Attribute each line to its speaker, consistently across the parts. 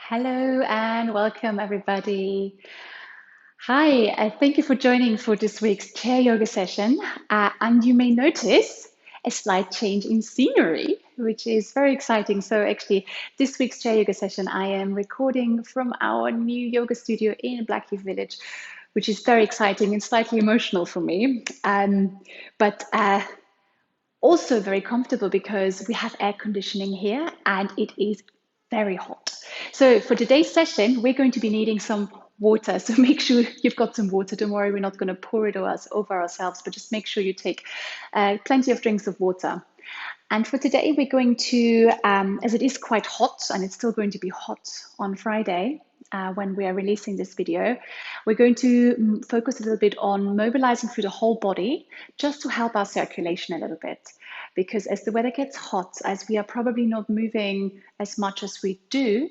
Speaker 1: Hello and welcome, everybody. Hi, thank you for joining for this week's chair yoga session. And you may notice a slight change in scenery, which is very exciting. So, actually, this week's chair yoga session, I am recording from our new yoga studio in Blackheath Village, which is very exciting and slightly emotional for me. But also very comfortable because we have air conditioning here and it is very hot. So for today's session, we're going to be needing some water. So make sure you've got some water. Don't worry, we're not going to pour it over ourselves, but just make sure you take plenty of drinks of water. And for today, we're going to, as it is quite hot and it's still going to be hot on Friday when we are releasing this video, we're going to focus a little bit on mobilizing through the whole body just to help our circulation a little bit. Because as the weather gets hot, as we are probably not moving as much as we do,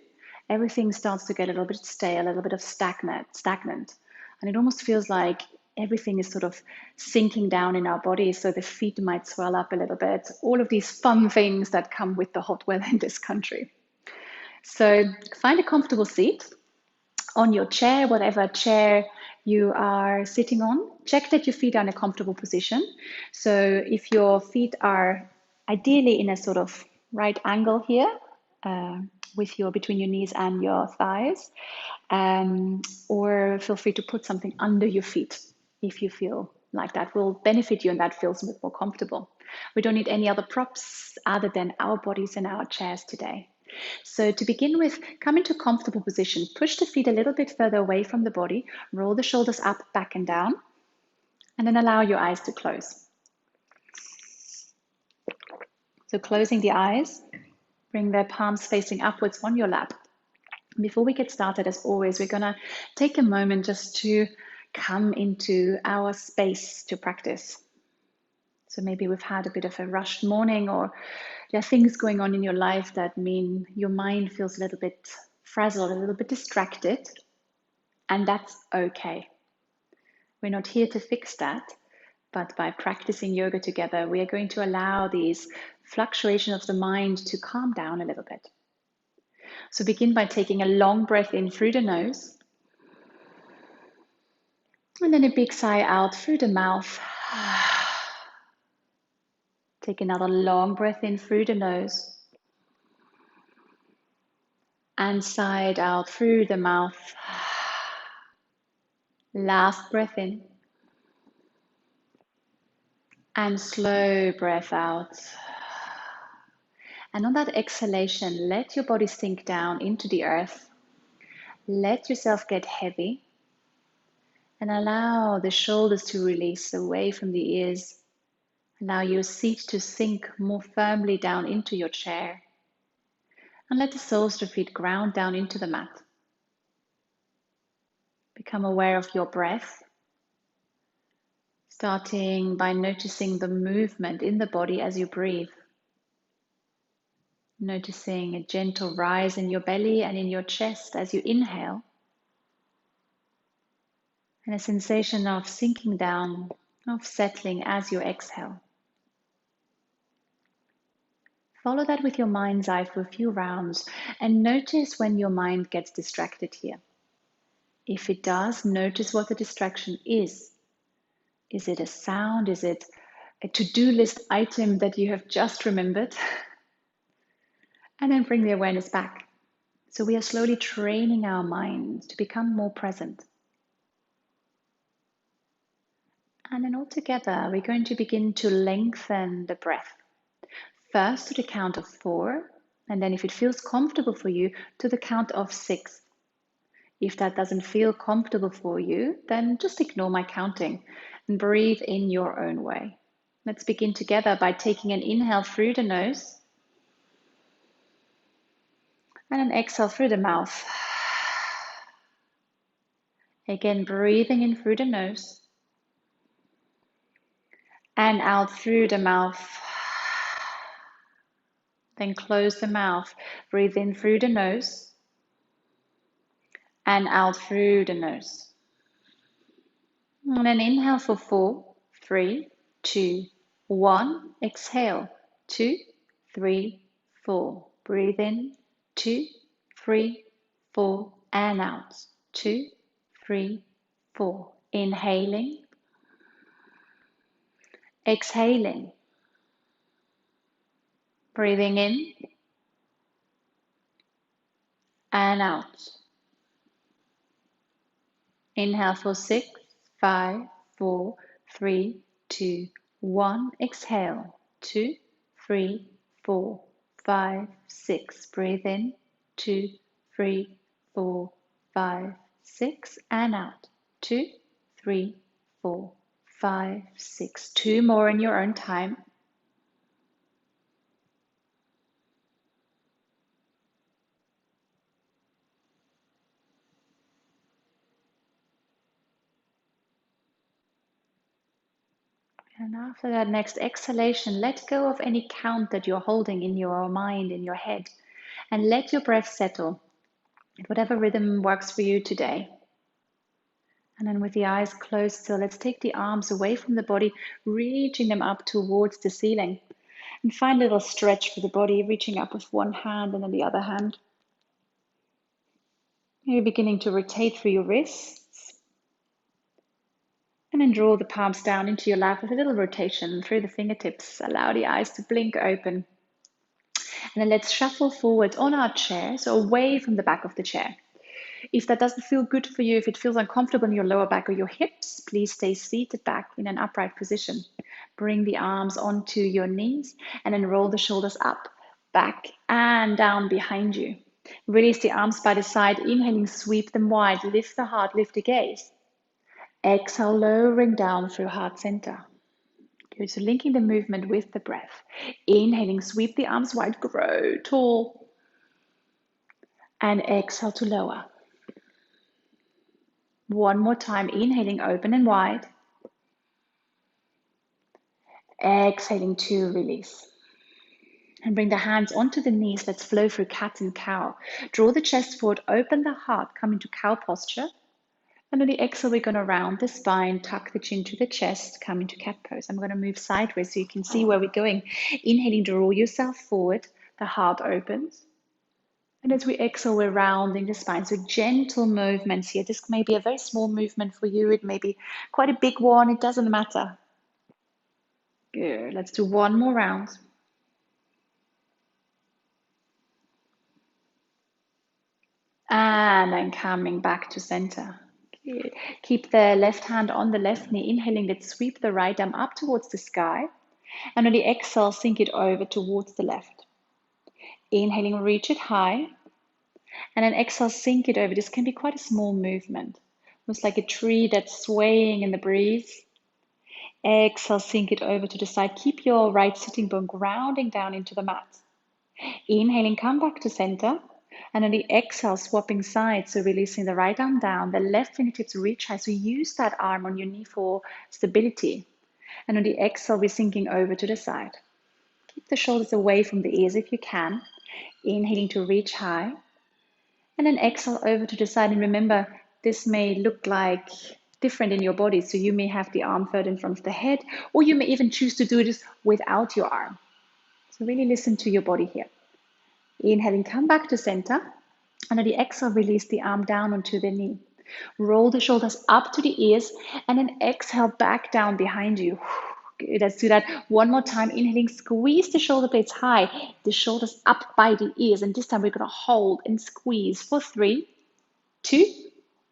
Speaker 1: everything starts to get a little bit stale, a little bit of stagnant. And it almost feels like everything is sort of sinking down in our body. So the feet might swell up a little bit. All of these fun things that come with the hot weather in this country. So find a comfortable seat on your chair, whatever chair you are sitting on. Check that your feet are in a comfortable position. So if your feet are ideally in a sort of right angle here, with your between your knees and your thighs, or feel free to put something under your feet if you feel like that will benefit you and that feels a bit more comfortable. We don't need any other props other than our bodies and our chairs today. So to begin with, come into a comfortable position. Push the feet a little bit further away from the body. Roll the shoulders up, back and down. And then allow your eyes to close. So closing the eyes, bring their palms facing upwards on your lap. Before we get started, as always, we're going to take a moment just to come into our space to practice. So maybe we've had a bit of a rushed morning, or there are things going on in your life that mean your mind feels a little bit frazzled, a little bit distracted, and that's okay. We're not here to fix that, but by practicing yoga together, we are going to allow these fluctuations of the mind to calm down a little bit. So begin by taking a long breath in through the nose, and then a big sigh out through the mouth. Take another long breath in through the nose, and sigh it out through the mouth. Last breath in, and slow breath out. And on that exhalation, let your body sink down into the earth. Let yourself get heavy. And allow the shoulders to release away from the ears. Allow your seat to sink more firmly down into your chair. And let the soles of your feet ground down into the mat. Become aware of your breath. Starting by noticing the movement in the body as you breathe. Noticing a gentle rise in your belly and in your chest as you inhale. And a sensation of sinking down, of settling as you exhale. Follow that with your mind's eye for a few rounds and notice when your mind gets distracted here. If it does, notice what the distraction is. Is it a sound? Is it a to-do list item that you have just remembered? And then bring the awareness back. So we are slowly training our mind to become more present. And then all together, we're going to begin to lengthen the breath. First to the count of 4, and then if it feels comfortable for you, to the count of 6. If that doesn't feel comfortable for you, then just ignore my counting and breathe in your own way. Let's begin together by taking an inhale through the nose and an exhale through the mouth. Again, breathing in through the nose and out through the mouth. Then close the mouth. Breathe in through the nose and out through the nose. And then inhale for 4, 3, 2, 1. Exhale, 2, 3, 4. Breathe in, 2, 3, 4, and out. 2, 3, 4. Inhaling, exhaling, breathing in and out. Inhale for 6, 5, 4, 3, 2, 1. Exhale, 2, 3, 4, 5, 6. Breathe in, 2, 3, 4, 5, 6. And out, 2, 3, 4, 5, 6. Two more in your own time. And after that next exhalation, let go of any count that you're holding in your mind, in your head, and let your breath settle at whatever rhythm works for you today. And then with the eyes closed still, let's take the arms away from the body, reaching them up towards the ceiling. And find a little stretch for the body, reaching up with one hand and then the other hand. Maybe beginning to rotate through your wrists. And then draw the palms down into your lap with a little rotation through the fingertips. Allow the eyes to blink open. And then let's shuffle forward on our chair, so away from the back of the chair. If that doesn't feel good for you, if it feels uncomfortable in your lower back or your hips, please stay seated back in an upright position. Bring the arms onto your knees and then roll the shoulders up, back and down behind you. Release the arms by the side, inhaling, sweep them wide, lift the heart, lift the gaze. Exhale, lowering down through heart center. Good, so linking the movement with the breath. Inhaling, sweep the arms wide, grow tall. And exhale to lower. One more time, inhaling, open and wide. Exhaling to release. And bring the hands onto the knees. Let's flow through cat and cow. Draw the chest forward, open the heart, come into cow posture. And on the exhale, we're going to round the spine, tuck the chin to the chest, come into cat pose. I'm going to move sideways so you can see where we're going. Inhaling, draw yourself forward. The heart opens. And as we exhale, we're rounding the spine. So gentle movements here. This may be a very small movement for you. It may be quite a big one. It doesn't matter. Good. Let's do one more round. And then coming back to center. Good. Keep the left hand on the left knee. Inhaling, let's sweep the right arm up towards the sky. And on the exhale, sink it over towards the left. Inhaling, reach it high. And then exhale, sink it over. This can be quite a small movement. Almost like a tree that's swaying in the breeze. Exhale, sink it over to the side. Keep your right sitting bone grounding down into the mat. Inhaling, come back to center. And on the exhale, swapping sides. So releasing the right arm down, the left fingertips reach high. So use that arm on your knee for stability. And on the exhale, we're sinking over to the side. Keep the shoulders away from the ears if you can. Inhaling to reach high. And then exhale over to the side. And remember, this may look like different in your body. So you may have the arm further in front of the head, or you may even choose to do this without your arm. So really listen to your body here. Inhaling, come back to center. And on the exhale, release the arm down onto the knee. Roll the shoulders up to the ears, and then exhale back down behind you. Good. Let's do that one more time. Inhaling, squeeze the shoulder blades high, the shoulders up by the ears. And this time we're going to hold and squeeze for 3, 2,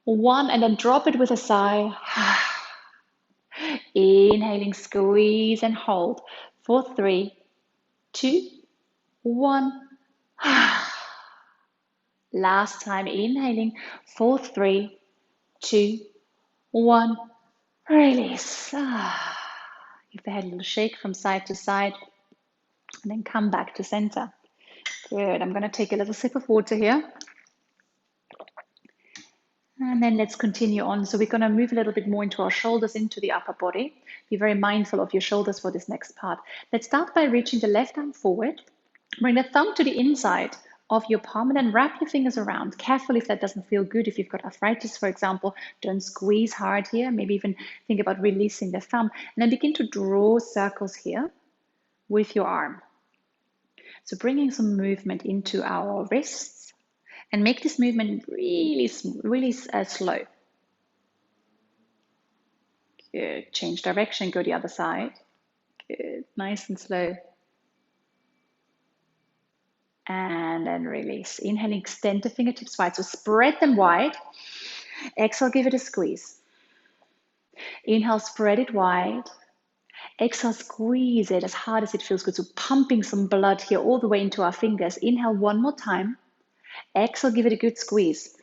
Speaker 1: 1, and then drop it with a sigh. Inhaling, squeeze and hold for 3, 2, 1. Last time, inhaling for 3, 2, 1. Release. Give the head a little shake from side to side, and then come back to center. Good. I'm going to take a little sip of water here. And then let's continue on. So we're going to move a little bit more into our shoulders, into the upper body. Be very mindful of your shoulders for this next part. Let's start by reaching the left arm forward. Bring the thumb to the inside of your palm and then wrap your fingers around. Careful if that doesn't feel good. If you've got arthritis, for example, don't squeeze hard here. Maybe even think about releasing the thumb. And then begin to draw circles here with your arm. So bringing some movement into our wrists And make this movement really, really slow. Good. Change direction, go the other side. Good. Nice and slow. And then release. Inhale, extend the fingertips wide. So spread them wide. Exhale, give it a squeeze. Inhale, spread it wide. Exhale, squeeze it as hard as it feels good. So pumping some blood here all the way into our fingers. Inhale one more time. Exhale, give it a good squeeze.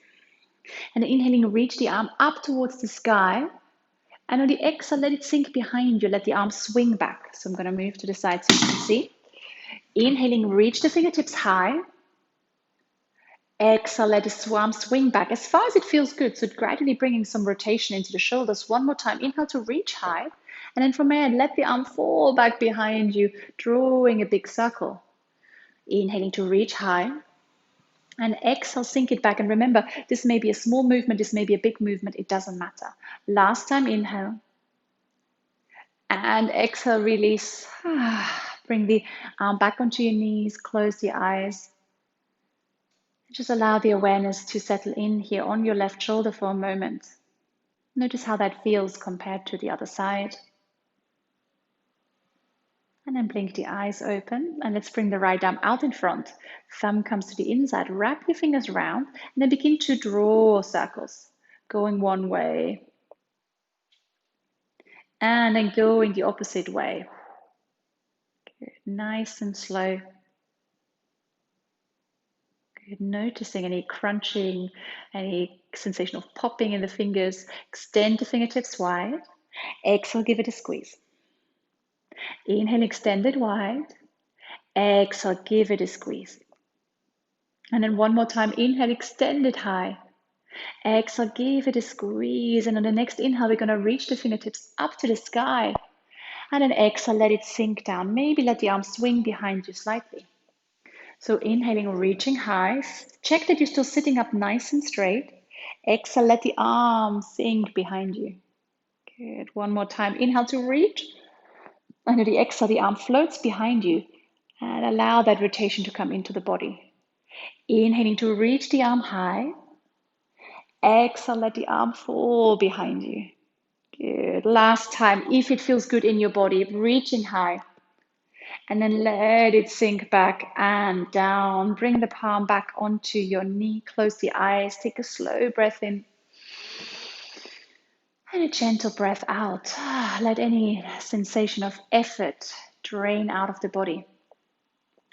Speaker 1: And inhaling, reach the arm up towards the sky. And on the exhale, let it sink behind you. Let the arm swing back. So I'm going to move to the side so you can see. Inhaling, reach the fingertips high. Exhale, let the arm swing back as far as it feels good. So gradually bringing some rotation into the shoulders. One more time. Inhale to reach high. And then from there, let the arm fall back behind you, drawing a big circle. Inhaling to reach high. And exhale, sink it back. And remember, this may be a small movement, this may be a big movement, it doesn't matter. Last time, inhale. And exhale, release. Bring the arm back onto your knees, close the eyes. Just allow the awareness to settle in here on your left shoulder for a moment. Notice how that feels compared to the other side. And then blink the eyes open. And let's bring the right arm out in front. Thumb comes to the inside. Wrap your fingers around. And then begin to draw circles. Going one way. And then going the opposite way. Good. Nice and slow. Good. Noticing any crunching, any sensation of popping in the fingers. Extend the fingertips wide. Exhale, give it a squeeze. Inhale, extend it wide. Exhale, give it a squeeze. And then one more time, inhale, extend it high. Exhale, give it a squeeze. And on the next inhale, we're going to reach the fingertips up to the sky. And then exhale, let it sink down. Maybe let the arm swing behind you slightly. So inhaling, reaching high. Check that you're still sitting up nice and straight. Exhale, let the arm sink behind you. Good. One more time. Inhale to reach. And on the exhale, the arm floats behind you. And allow that rotation to come into the body. Inhaling to reach the arm high. Exhale, let the arm fall behind you. Good. Last time, if it feels good in your body, reaching high. And then let it sink back and down. Bring the palm back onto your knee. Close the eyes. Take a slow breath in. And a gentle breath out. Let any sensation of effort drain out of the body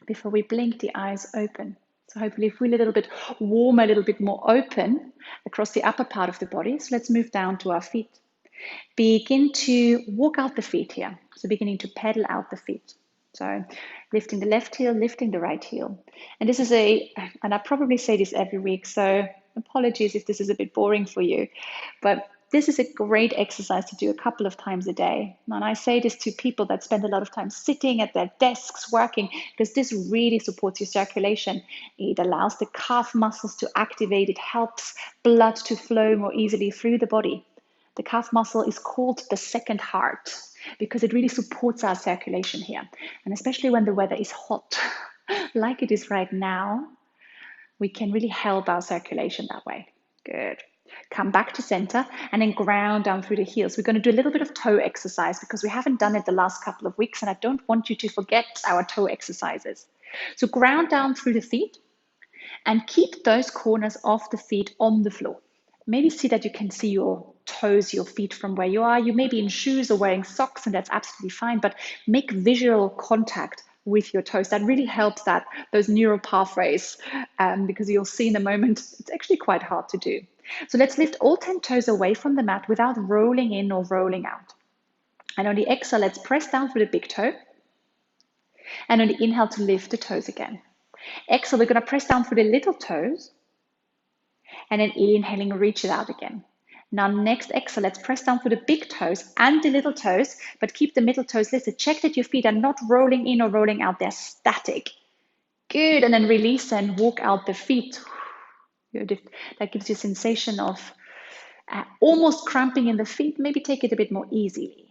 Speaker 1: before we blink the eyes open. So hopefully feel a little bit warmer, a little bit more open across the upper part of the body. So let's move down to our feet. Begin to walk out the feet here. So beginning to pedal out the feet. So lifting the left heel, lifting the right heel. And this is and I probably say this every week, so apologies if this is a bit boring for you, but this is a great exercise to do a couple of times a day. And I say this to people that spend a lot of time sitting at their desks working, because this really supports your circulation. It allows the calf muscles to activate. It helps blood to flow more easily through the body. The calf muscle is called the second heart because it really supports our circulation here. And especially when the weather is hot, like it is right now, we can really help our circulation that way. Good. Come back to center and then ground down through the heels. We're going to do a little bit of toe exercise because we haven't done it the last couple of weeks, and I don't want you to forget our toe exercises. So ground down through the feet and keep those corners of the feet on the floor. Maybe see that you can see your toes, your feet from where you are. You may be in shoes or wearing socks, and that's absolutely fine, but make visual contact with your toes. That really helps those neural pathways, because you'll see in a moment, it's actually quite hard to do. So let's lift all 10 toes away from the mat without rolling in or rolling out. And on the exhale, let's press down through the big toe. And on the inhale to lift the toes again. Exhale, we're going to press down through the little toes. And then inhaling, reach it out again. Now next exhale, let's press down through the big toes and the little toes, but keep the middle toes lifted. Check that your feet are not rolling in or rolling out, they're static. Good, and then release and walk out the feet. Good. That gives you a sensation of almost cramping in the feet. Maybe take it a bit more easily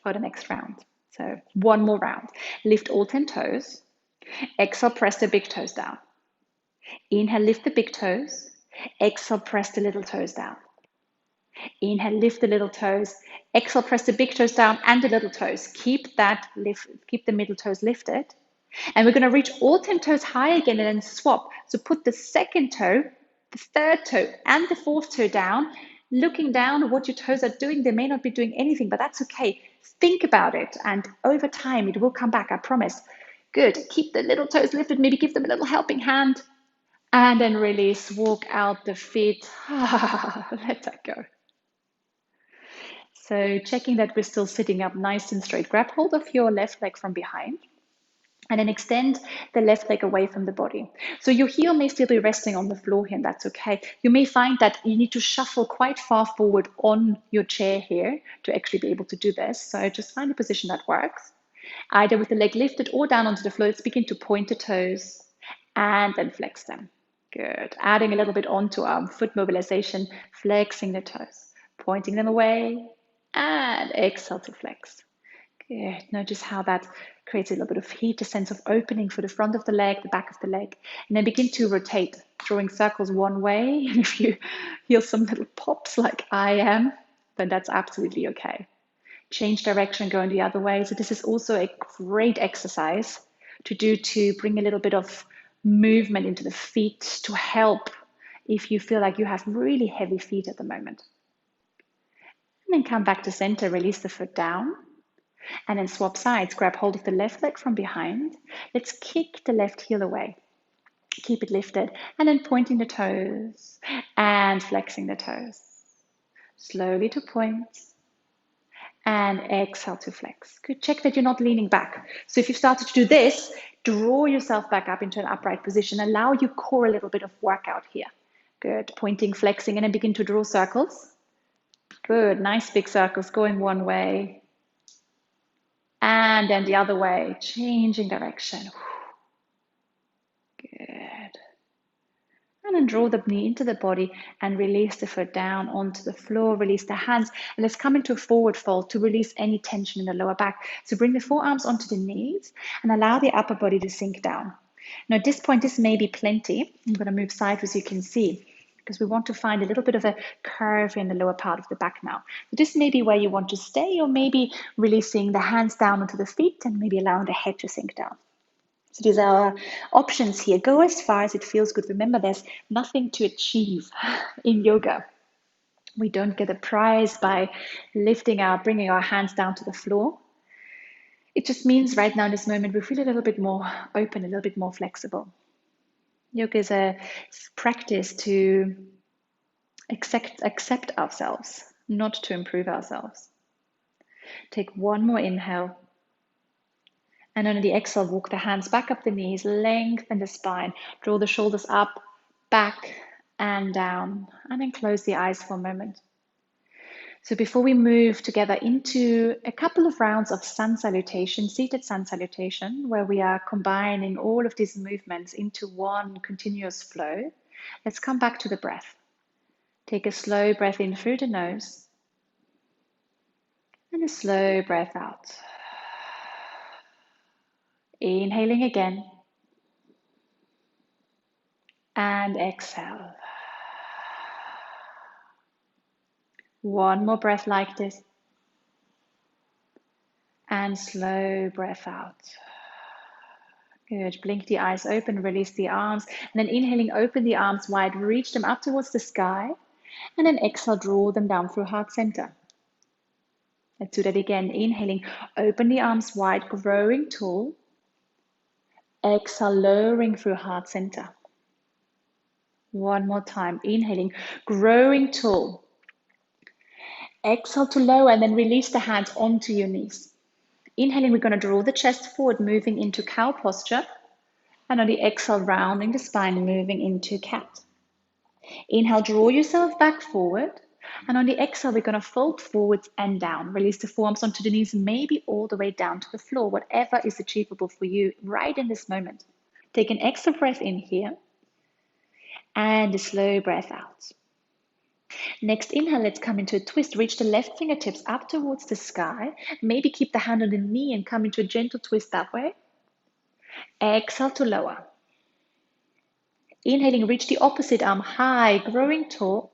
Speaker 1: for the next round. So one more round. Lift all 10 toes. Exhale, press the big toes down. Inhale, lift the big toes. Exhale, press the little toes down. Inhale, lift the little toes. Exhale, press the big toes down and the little toes. Keep the middle toes lifted. And we're going to reach all 10 toes high again and then swap. So put the second toe, the third toe, and the fourth toe down, looking down at what your toes are doing. They may not be doing anything, but that's okay. Think about it, and over time, it will come back, I promise. Good. Keep the little toes lifted. Maybe give them a little helping hand. And then release. Walk out the feet. Let that go. So checking that we're still sitting up nice and straight. Grab hold of your left leg from behind. And then extend the left leg away from the body. So your heel may still be resting on the floor here, and that's okay. You may find that you need to shuffle quite far forward on your chair here to actually be able to do this. So just find a position that works, either with the leg lifted or down onto the floor. Let's begin to point the toes and then flex them. Good. Adding a little bit onto our foot mobilization, flexing the toes, pointing them away, and exhale to flex. Good. Notice how that creates a little bit of heat, a sense of opening for the front of the leg, the back of the leg. And then begin to rotate, drawing circles one way. And if you feel some little pops like I am, then that's absolutely okay. Change direction, going the other way. So this is also a great exercise to do to bring a little bit of movement into the feet to help if you feel like you have really heavy feet at the moment. And then come back to center, release the foot down. And then swap sides, grab hold of the left leg from behind. Let's kick the left heel away. Keep it lifted. And then pointing the toes and flexing the toes. Slowly to point. And exhale to flex. Good. Check that you're not leaning back. So if you've started to do this, draw yourself back up into an upright position. Allow your core a little bit of workout here. Good. Pointing, flexing, and then begin to draw circles. Good. Nice big circles going one way. And then the other way, changing direction. Good. And then draw the knee into the body and release the foot down onto the floor. Release the hands. And let's come into a forward fold to release any tension in the lower back. So bring the forearms onto the knees and allow the upper body to sink down. Now at this point, this may be plenty. I'm going to move sideways so you can see, because we want to find a little bit of a curve in the lower part of the back now. So this may be where you want to stay, or maybe releasing the hands down onto the feet and maybe allowing the head to sink down. So these are our options here. Go as far as it feels good. Remember, there's nothing to achieve in yoga. We don't get a prize by bringing our hands down to the floor. It just means right now in this moment, we feel a little bit more open, a little bit more flexible. Yoga is a practice to accept ourselves, not to improve ourselves. Take one more inhale. And on the exhale, walk the hands back up the knees, lengthen the spine, draw the shoulders up, back and down, and then close the eyes for a moment. So before we move together into a couple of rounds of sun salutation, seated sun salutation, where we are combining all of these movements into one continuous flow, let's come back to the breath. Take a slow breath in through the nose and a slow breath out. Inhaling again and exhale. One more breath like this and slow breath out. Good. Blink the eyes open, release the arms, and then inhaling, open the arms wide, reach them up towards the sky, and then exhale, draw them down through heart center. Let's do that again. Inhaling, open the arms wide, growing tall. Exhale, lowering through heart center. One more time. Inhaling, growing tall. Exhale to lower, and then release the hands onto your knees. Inhaling, we're going to draw the chest forward, moving into cow posture. And on the exhale, rounding the spine and moving into cat. Inhale, draw yourself back forward. And on the exhale, we're going to fold forwards and down. Release the forearms onto the knees, maybe all the way down to the floor, whatever is achievable for you right in this moment. Take an extra breath in here and a slow breath out. Next inhale, let's come into a twist. Reach the left fingertips up towards the sky. Maybe keep the hand on the knee and come into a gentle twist that way. Exhale to lower. Inhaling, reach the opposite arm high, growing tall.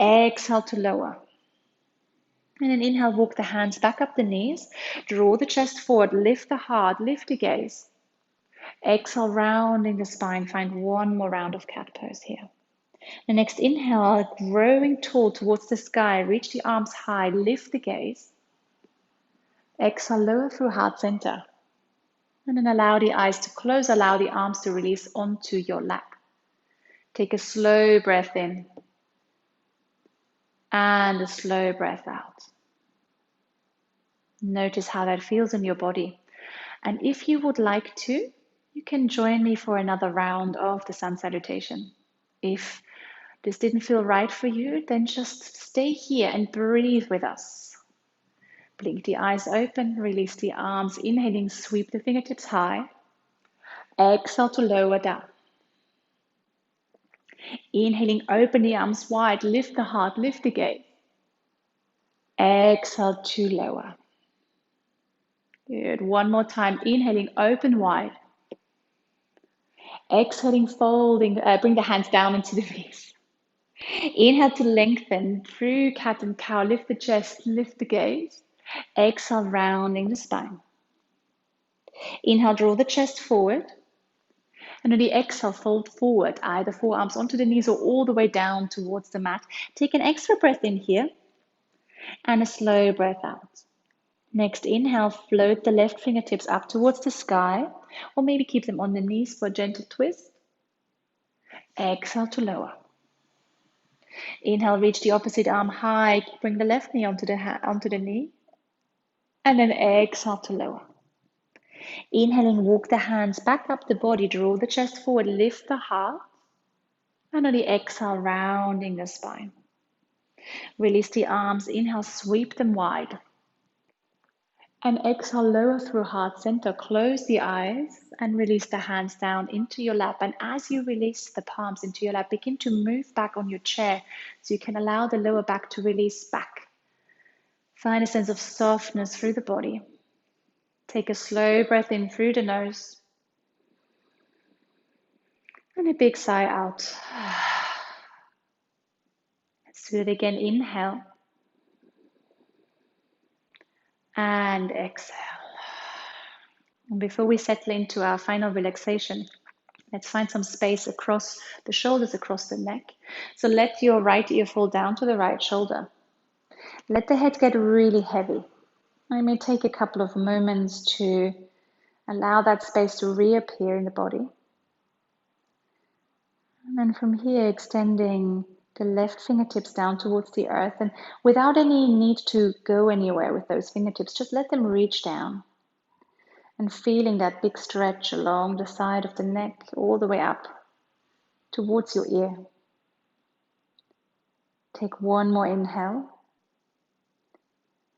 Speaker 1: Exhale to lower. And then inhale, walk the hands back up the knees. Draw the chest forward, lift the heart, lift the gaze. Exhale, rounding the spine. Find one more round of cat pose here. The next inhale, growing tall towards the sky. Reach the arms high, lift the gaze. Exhale, lower through heart center. And then allow the eyes to close, allow the arms to release onto your lap. Take a slow breath in and a slow breath out. Notice how that feels in your body. And if you would like to, you can join me for another round of the sun salutation. If this didn't feel right for you, then just stay here and breathe with us. Blink the eyes open, release the arms. Inhaling, sweep the fingertips high. Exhale to lower down. Inhaling, open the arms wide, lift the heart, lift the gaze. Exhale to lower. Good. One more time. Inhaling, open wide. Exhaling, folding, bring the hands down into the knees. Inhale to lengthen through cat and cow. Lift the chest, lift the gaze. Exhale, rounding the spine. Inhale, draw the chest forward. And on the exhale, fold forward, either forearms onto the knees or all the way down towards the mat. Take an extra breath in here and a slow breath out. Next inhale, float the left fingertips up towards the sky, or maybe keep them on the knees for a gentle twist. Exhale to lower. Inhale, reach the opposite arm high, bring the left knee onto the knee, and then exhale to lower. Inhaling, walk the hands back up the body, draw the chest forward, lift the heart, and on the exhale, rounding the spine. Release the arms, inhale, sweep them wide. And exhale, lower through heart center, close the eyes and release the hands down into your lap. And as you release the palms into your lap, begin to move back on your chair so you can allow the lower back to release back. Find a sense of softness through the body. Take a slow breath in through the nose and a big sigh out. Let's do it again. Inhale and exhale. And before we settle into our final relaxation, let's find some space across the shoulders, across the neck. So let your right ear fall down to the right shoulder. Let the head get really heavy. I may take a couple of moments to allow that space to reappear in the body. And then from here, extending the left fingertips down towards the earth. And without any need to go anywhere with those fingertips, just let them reach down. And feeling that big stretch along the side of the neck, all the way up towards your ear. Take one more inhale.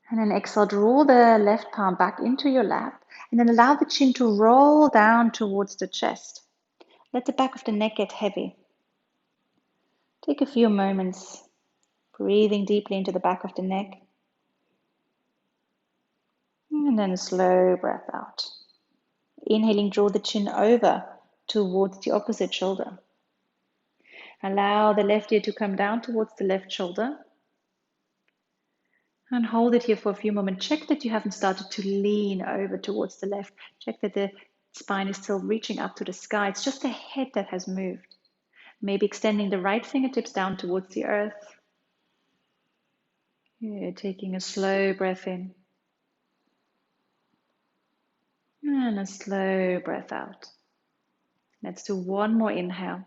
Speaker 1: And then exhale, draw the left palm back into your lap. And then allow the chin to roll down towards the chest. Let the back of the neck get heavy. Take a few moments, breathing deeply into the back of the neck. And then a slow breath out. Inhaling, draw the chin over towards the opposite shoulder. Allow the left ear to come down towards the left shoulder. And hold it here for a few moments. Check that you haven't started to lean over towards the left. Check that the spine is still reaching up to the sky. It's just the head that has moved. Maybe extending the right fingertips down towards the earth. Yeah, taking a slow breath in. And a slow breath out. Let's do one more inhale.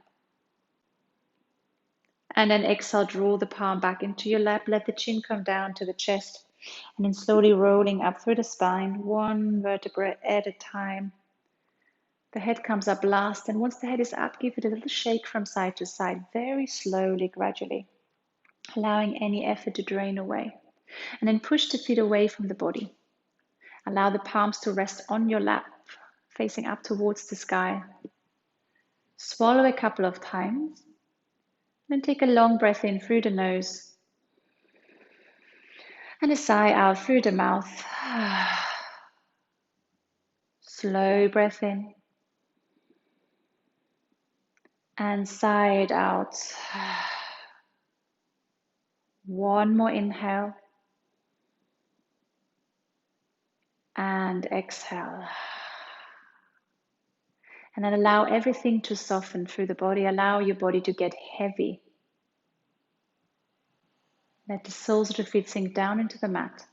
Speaker 1: And then exhale, draw the palm back into your lap. Let the chin come down to the chest. And then slowly rolling up through the spine, one vertebra at a time. The head comes up last. And once the head is up, give it a little shake from side to side, very slowly, gradually, allowing any effort to drain away. And then push the feet away from the body. Allow the palms to rest on your lap, facing up towards the sky. Swallow a couple of times. Then take a long breath in through the nose. And a sigh out through the mouth. Slow breath in. and side out. One more inhale and exhale. And then allow everything to soften through the body. Allow your body to get heavy. Let the soles of the feet sink down into the mat.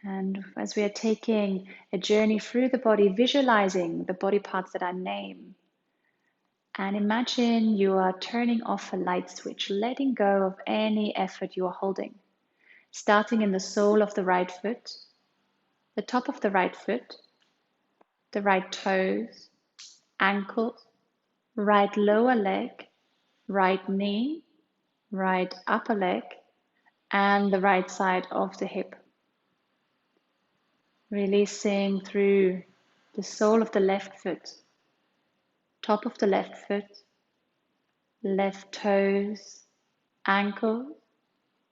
Speaker 1: And as we are taking a journey through the body, visualizing the body parts that I name, and imagine you are turning off a light switch, letting go of any effort you are holding. Starting in the sole of the right foot, the top of the right foot, the right toes, ankles, right lower leg, right knee, right upper leg, and the right side of the hip. Releasing through the sole of the left foot, top of the left foot, left toes, ankle,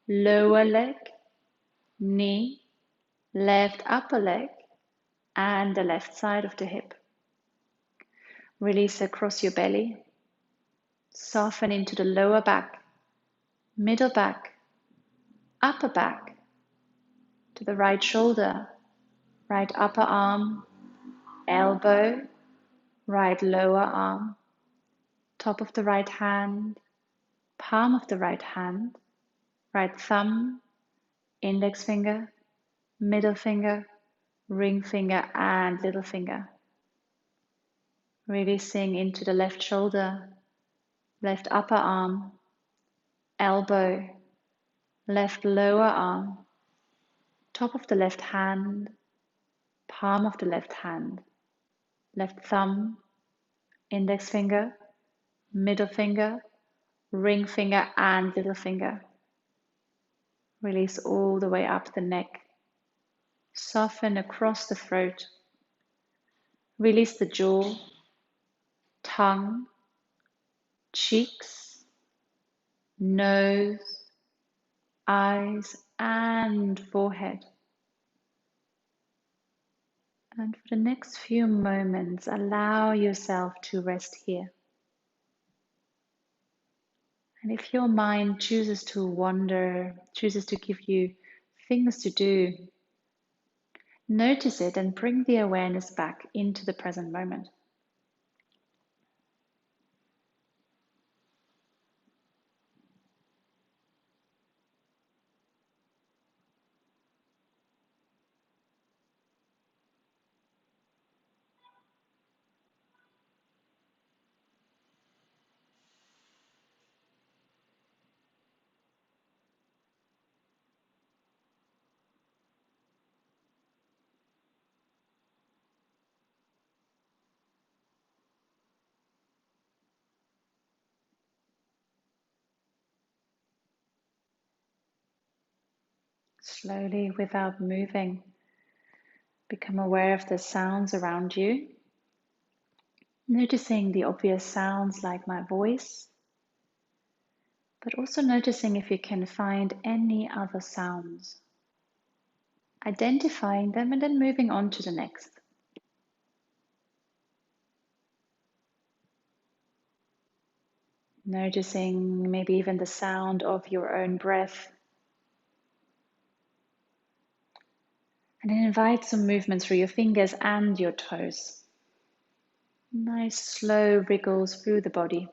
Speaker 1: lower leg, knee, left upper leg, and the left side of the hip. Release across your belly. Soften into the lower back, middle back, upper back, to the right shoulder, right upper arm, elbow, right lower arm, top of the right hand, palm of the right hand, right thumb, index finger, middle finger, ring finger, and little finger. Releasing into the left shoulder, left upper arm, elbow, left lower arm, top of the left hand, palm of the left hand, left thumb, index finger, middle finger, ring finger, and little finger. Release all the way up the neck. Soften across the throat. Release the jaw, tongue, cheeks, nose, eyes, and forehead. And for the next few moments, allow yourself to rest here. And if your mind chooses to wander, chooses to give you things to do, notice it and bring the awareness back into the present moment. Slowly, without moving, become aware of the sounds around you. Noticing the obvious sounds like my voice, but also noticing if you can find any other sounds. Identifying them and then moving on to the next. Noticing maybe even the sound of your own breath. And then invite some movement through your fingers and your toes. Nice slow wriggles through the body.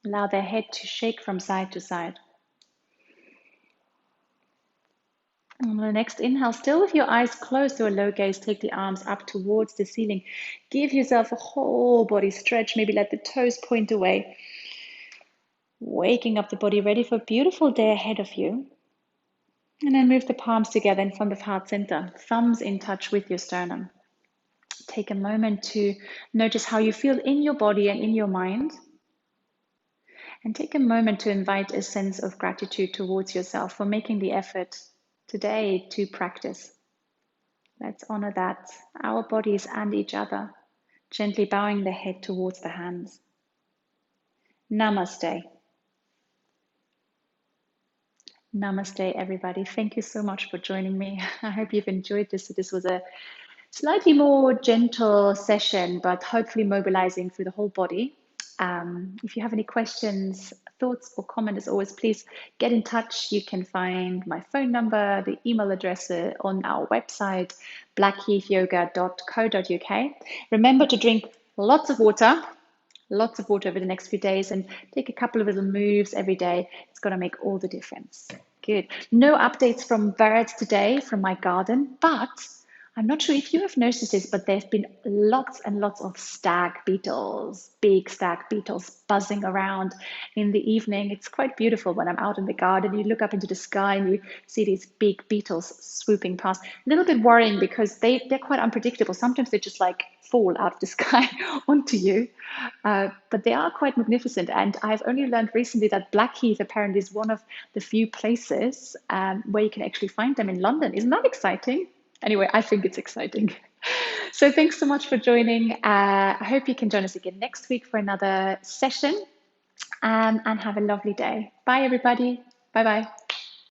Speaker 1: Allow the head to shake from side to side. On the next inhale, still with your eyes closed to a low gaze, take the arms up towards the ceiling. Give yourself a whole body stretch. Maybe let the toes point away. Waking up the body, ready for a beautiful day ahead of you. And then move the palms together in front of heart center, thumbs in touch with your sternum. Take a moment to notice how you feel in your body and in your mind. And take a moment to invite a sense of gratitude towards yourself for making the effort today to practice. Let's honor that, our bodies and each other, gently bowing the head towards the hands. Namaste. Namaste, everybody. Thank you so much for joining me. I hope you've enjoyed this. This was a slightly more gentle session, but hopefully mobilizing through the whole body. If you have any questions, thoughts, or comment, as always, please get in touch. You can find my phone number, the email address on our website, blackheathyoga.co.uk. Remember to drink lots of water over the next few days, and take a couple of little moves every day. It's going to make all the difference. Good. No updates from birds today from my garden, but I'm not sure if you have noticed this, but there's been lots and lots of stag beetles, big stag beetles buzzing around in the evening. It's quite beautiful when I'm out in the garden. You look up into the sky and you see these big beetles swooping past. A little bit worrying because they're quite unpredictable. Sometimes they just like fall out of the sky onto you. But they are quite magnificent. And I've only learned recently that Blackheath apparently is one of the few places where you can actually find them in London. Isn't that exciting? Anyway, I think it's exciting. So thanks so much for joining. I hope you can join us again next week for another session, and have a lovely day. Bye, everybody. Bye bye.